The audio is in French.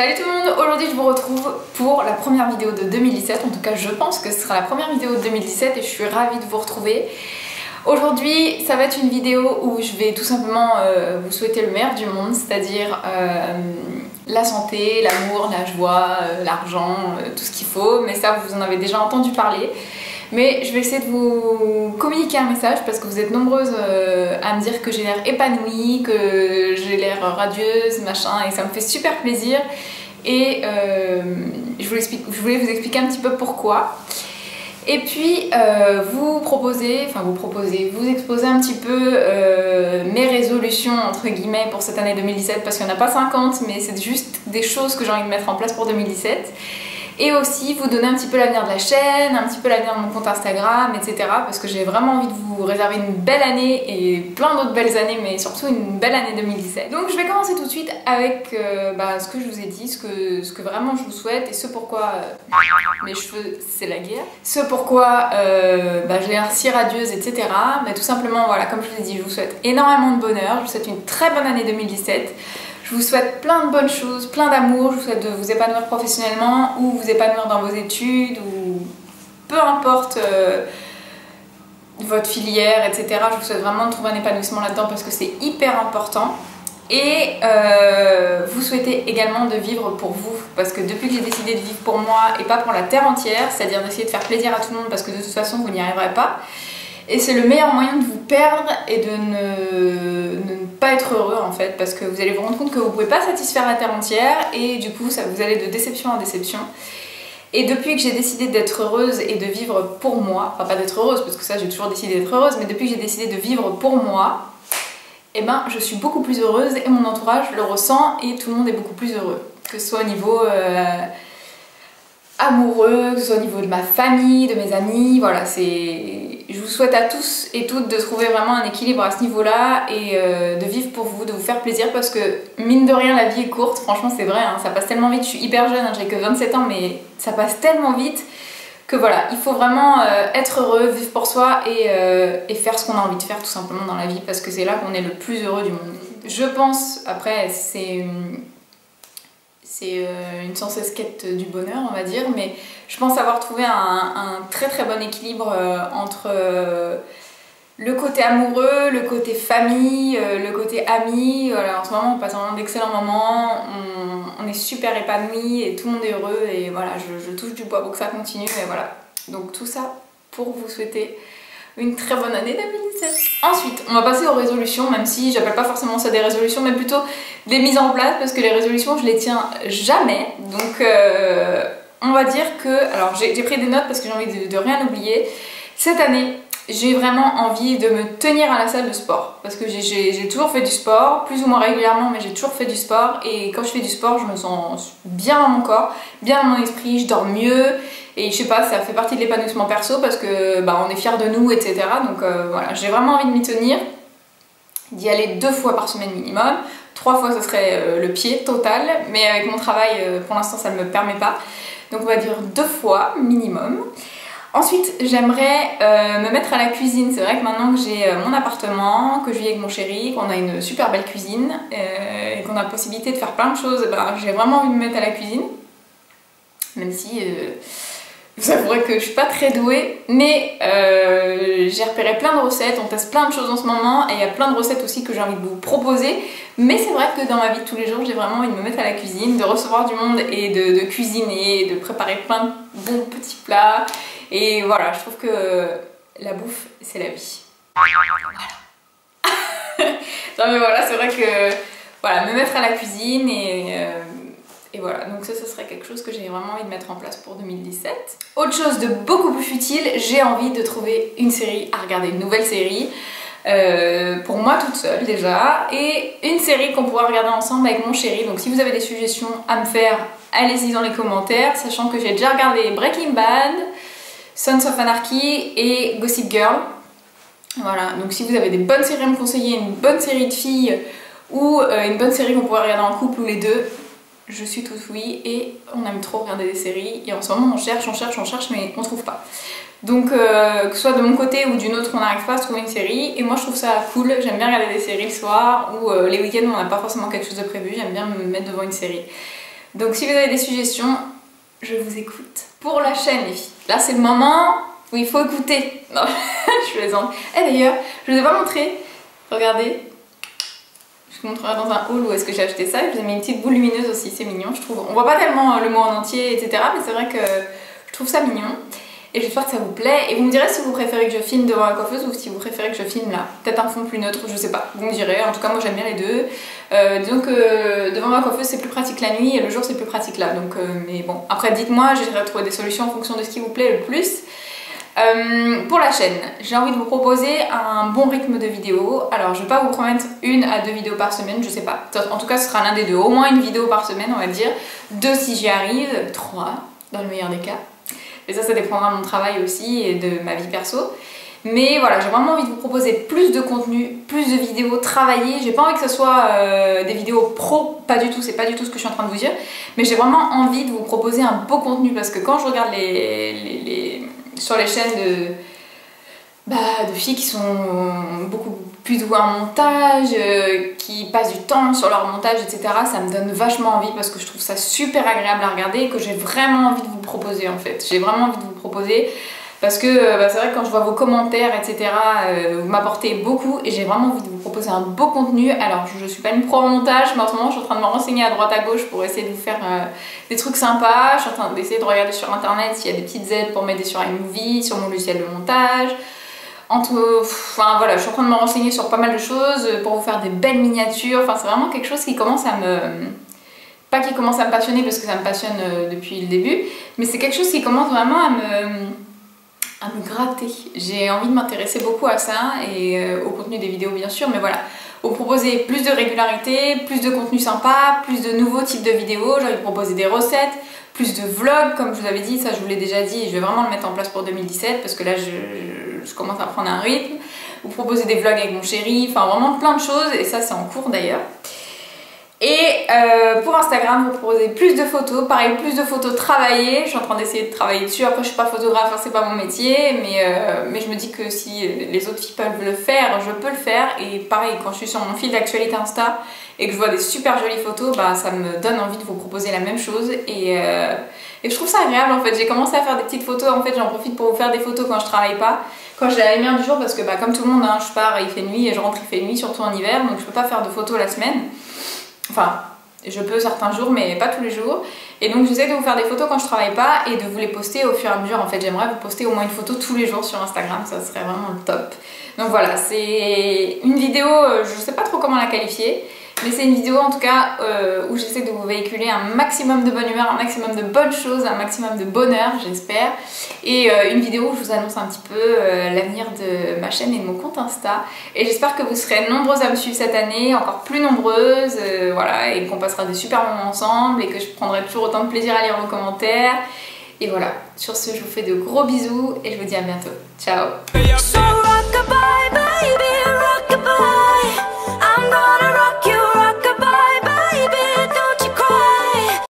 Salut tout le monde, aujourd'hui je vous retrouve pour la première vidéo de 2017, en tout cas je pense que ce sera la première vidéo de 2017 et je suis ravie de vous retrouver. Aujourd'hui ça va être une vidéo où je vais tout simplement vous souhaiter le meilleur du monde, c'est-à-dire la santé, l'amour, la joie, l'argent, tout ce qu'il faut, mais ça vous en avez déjà entendu parler. Mais je vais essayer de vous communiquer un message parce que vous êtes nombreuses à me dire que j'ai l'air épanouie, que j'ai l'air radieuse, machin, et ça me fait super plaisir. Et je voulais vous expliquer un petit peu pourquoi. Et puis vous exposer un petit peu mes résolutions entre guillemets pour cette année 2017 parce qu'il n'y en a pas 50, mais c'est juste des choses que j'ai envie de mettre en place pour 2017. Et aussi vous donner un petit peu l'avenir de la chaîne, un petit peu l'avenir de mon compte Instagram, etc. Parce que j'ai vraiment envie de vous réserver une belle année et plein d'autres belles années, mais surtout une belle année 2017. Donc je vais commencer tout de suite avec ce que je vous ai dit, ce que vraiment je vous souhaite et ce pourquoi mes cheveux c'est la guerre. Ce pourquoi j'ai l'air si radieuse, etc. Mais tout simplement, voilà, comme je vous ai dit, je vous souhaite énormément de bonheur, je vous souhaite une très bonne année 2017. Je vous souhaite plein de bonnes choses, plein d'amour, je vous souhaite de vous épanouir professionnellement ou vous épanouir dans vos études ou peu importe votre filière, etc. Je vous souhaite vraiment de trouver un épanouissement là-dedans parce que c'est hyper important. Et vous souhaitez également de vivre pour vous parce que depuis que j'ai décidé de vivre pour moi et pas pour la terre entière, c'est-à-dire d'essayer de faire plaisir à tout le monde parce que de toute façon vous n'y arriverez pas, et c'est le meilleur moyen de vous perdre et de ne pas être heureux en fait, parce que vous allez vous rendre compte que vous ne pouvez pas satisfaire la terre entière et du coup ça vous allez de déception en déception. Et depuis que j'ai décidé d'être heureuse et de vivre pour moi, enfin pas d'être heureuse parce que ça j'ai toujours décidé d'être heureuse, mais depuis que j'ai décidé de vivre pour moi, eh ben je suis beaucoup plus heureuse et mon entourage le ressent et tout le monde est beaucoup plus heureux. Que ce soit au niveau amoureux, que ce soit au niveau de ma famille, de mes amis, voilà, je vous souhaite à tous et toutes de trouver vraiment un équilibre à ce niveau-là et de vivre pour vous, de vous faire plaisir parce que mine de rien la vie est courte, franchement c'est vrai, hein, ça passe tellement vite, je suis hyper jeune, hein, j'ai que 27 ans mais ça passe tellement vite que voilà, il faut vraiment être heureux, vivre pour soi et faire ce qu'on a envie de faire tout simplement dans la vie parce que c'est là qu'on est le plus heureux du monde. Je pense, après c'est une sans cesse quête du bonheur on va dire, mais je pense avoir trouvé un très très bon équilibre entre le côté amoureux, le côté famille, le côté ami. Voilà, en ce moment on passe vraiment d'excellents moments, on est super épanouis et tout le monde est heureux et voilà, je touche du bois pour que ça continue et voilà. Donc tout ça pour vous souhaiter une très bonne année 2017. Ensuite, on va passer aux résolutions, même si j'appelle pas forcément ça des résolutions, mais plutôt des mises en place, parce que les résolutions, je les tiens jamais. Donc, on va dire que... Alors, j'ai pris des notes parce que j'ai envie de rien oublier. Cette année, j'ai vraiment envie de me tenir à la salle de sport, parce que j'ai toujours fait du sport, plus ou moins régulièrement, mais j'ai toujours fait du sport, et quand je fais du sport, je me sens bien dans mon corps, bien dans mon esprit, je dors mieux, et je sais pas, ça fait partie de l'épanouissement perso parce que on est fiers de nous, etc. Donc voilà, j'ai vraiment envie de m'y tenir, d'y aller 2 fois par semaine minimum. 3 fois ce serait le pied total, mais avec mon travail pour l'instant ça ne me permet pas. Donc on va dire 2 fois minimum. Ensuite j'aimerais me mettre à la cuisine. C'est vrai que maintenant que j'ai mon appartement, que je vis avec mon chéri, qu'on a une super belle cuisine et qu'on a la possibilité de faire plein de choses, j'ai vraiment envie de me mettre à la cuisine. Même si... vous avouerez que je suis pas très douée, mais j'ai repéré plein de recettes, on teste plein de choses en ce moment et il y a plein de recettes aussi que j'ai envie de vous proposer. Mais c'est vrai que dans ma vie de tous les jours, j'ai vraiment envie de me mettre à la cuisine, de recevoir du monde et de cuisiner, de préparer plein de bons petits plats. Et voilà, je trouve que la bouffe, c'est la vie. Voilà. Non mais voilà, c'est vrai que voilà, me mettre à la cuisine et voilà, donc ça serait quelque chose que j'ai vraiment envie de mettre en place pour 2017. Autre chose de beaucoup plus futile, j'ai envie de trouver une série à regarder, une nouvelle série, pour moi toute seule déjà, et une série qu'on pourra regarder ensemble avec mon chéri. Donc si vous avez des suggestions à me faire, allez-y dans les commentaires, sachant que j'ai déjà regardé Breaking Bad, Sons of Anarchy et Gossip Girl. Voilà, donc si vous avez des bonnes séries à me conseiller, une bonne série de filles ou une bonne série qu'on pourrait regarder en couple ou les deux, je suis toute oui et on aime trop regarder des séries et en ce moment on cherche mais on trouve pas. Donc que ce soit de mon côté ou d'une autre, on n'arrive pas à se trouver une série et moi je trouve ça cool, j'aime bien regarder des séries le soir ou les week-ends où on n'a pas forcément quelque chose de prévu, j'aime bien me mettre devant une série. Donc si vous avez des suggestions, je vous écoute. Pour la chaîne les filles, là c'est le moment où il faut écouter. Non, je plaisante. Et d'ailleurs, je vous ai pas montré, regardez. Je vous montrerai dans un haul où est-ce que j'ai acheté ça. Je vous ai mis une petite boule lumineuse aussi, c'est mignon je trouve. On voit pas tellement le mot en entier, etc. Mais c'est vrai que je trouve ça mignon. Et j'espère que ça vous plaît. Et vous me direz si vous préférez que je filme devant la coiffeuse ou si vous préférez que je filme là. Peut-être un fond plus neutre, je sais pas. Vous me direz. En tout cas, moi j'aime bien les deux. Disons que devant ma coiffeuse c'est plus pratique la nuit et le jour c'est plus pratique là. Donc, mais bon, après dites-moi, j'essaierai de trouver des solutions en fonction de ce qui vous plaît le plus. Pour la chaîne, j'ai envie de vous proposer un bon rythme de vidéo. Alors je vais pas vous promettre 1 à 2 vidéos par semaine, je sais pas. En tout cas ce sera l'un des deux, au moins une vidéo par semaine on va dire. 2 si j'y arrive, 3 dans le meilleur des cas. Et ça dépendra de mon travail aussi et de ma vie perso. Mais voilà, j'ai vraiment envie de vous proposer plus de contenu, plus de vidéos travaillées. J'ai pas envie que ce soit des vidéos pro, pas du tout, c'est pas du tout ce que je suis en train de vous dire. Mais j'ai vraiment envie de vous proposer un beau contenu parce que quand je regarde sur les chaînes de filles qui sont beaucoup plus douées en montage, qui passent du temps sur leur montage, etc. Ça me donne vachement envie parce que je trouve ça super agréable à regarder et que j'ai vraiment envie de vous proposer en fait. J'ai vraiment envie de vous proposer parce que c'est vrai que quand je vois vos commentaires, etc. Vous m'apportez beaucoup et j'ai vraiment envie de vous proposer un beau contenu. Alors je suis pas une pro en montage, mais en ce moment je suis en train de me renseigner à droite à gauche pour essayer de vous faire des trucs sympas. Je suis en train d'essayer de regarder sur internet s'il y a des petites aides pour m'aider sur iMovie, sur mon logiciel de montage. Enfin voilà, je suis en train de me renseigner sur pas mal de choses pour vous faire des belles miniatures. Enfin c'est vraiment quelque chose qui commence à me... Pas qui commence à me passionner parce que ça me passionne depuis le début, mais c'est quelque chose qui commence vraiment à me gratter. J'ai envie de m'intéresser beaucoup à ça et au contenu des vidéos bien sûr, mais voilà. Vous proposer plus de régularité, plus de contenu sympa, plus de nouveaux types de vidéos. J'ai envie de proposer des recettes, plus de vlogs comme je vous avais dit, ça je vous l'ai déjà dit et je vais vraiment le mettre en place pour 2017 parce que là je commence à prendre un rythme. Vous proposer des vlogs avec mon chéri, enfin vraiment plein de choses et ça c'est en cours d'ailleurs. Et pour Instagram, vous proposez plus de photos, pareil, plus de photos travaillées. Je suis en train d'essayer de travailler dessus. Après, je suis pas photographe, c'est pas mon métier, mais je me dis que si les autres filles peuvent le faire, je peux le faire. Et pareil, quand je suis sur mon fil d'actualité Insta et que je vois des super jolies photos, bah, ça me donne envie de vous proposer la même chose. Et je trouve ça agréable en fait. J'ai commencé à faire des petites photos, en fait, j'en profite pour vous faire des photos quand je travaille pas. Quand j'ai la lumière du jour, parce que bah, comme tout le monde, hein, je pars et il fait nuit et je rentre, il fait nuit, surtout en hiver, donc je peux pas faire de photos la semaine. Enfin, je peux certains jours, mais pas tous les jours. Et donc j'essaie de vous faire des photos quand je travaille pas et de vous les poster au fur et à mesure. En fait, j'aimerais vous poster au moins une photo tous les jours sur Instagram, ça serait vraiment le top. Donc voilà, c'est une vidéo, je sais pas trop comment la qualifier, mais c'est une vidéo en tout cas où j'essaie de vous véhiculer un maximum de bonne humeur, un maximum de bonnes choses, un maximum de bonheur, j'espère. Et une vidéo où je vous annonce un petit peu l'avenir de ma chaîne et de mon compte Insta. Et j'espère que vous serez nombreuses à me suivre cette année, encore plus nombreuses, voilà, et qu'on passera des super moments ensemble et que je prendrai toujours autant de plaisir à lire vos commentaires. Et voilà, sur ce, je vous fais de gros bisous et je vous dis à bientôt. Ciao!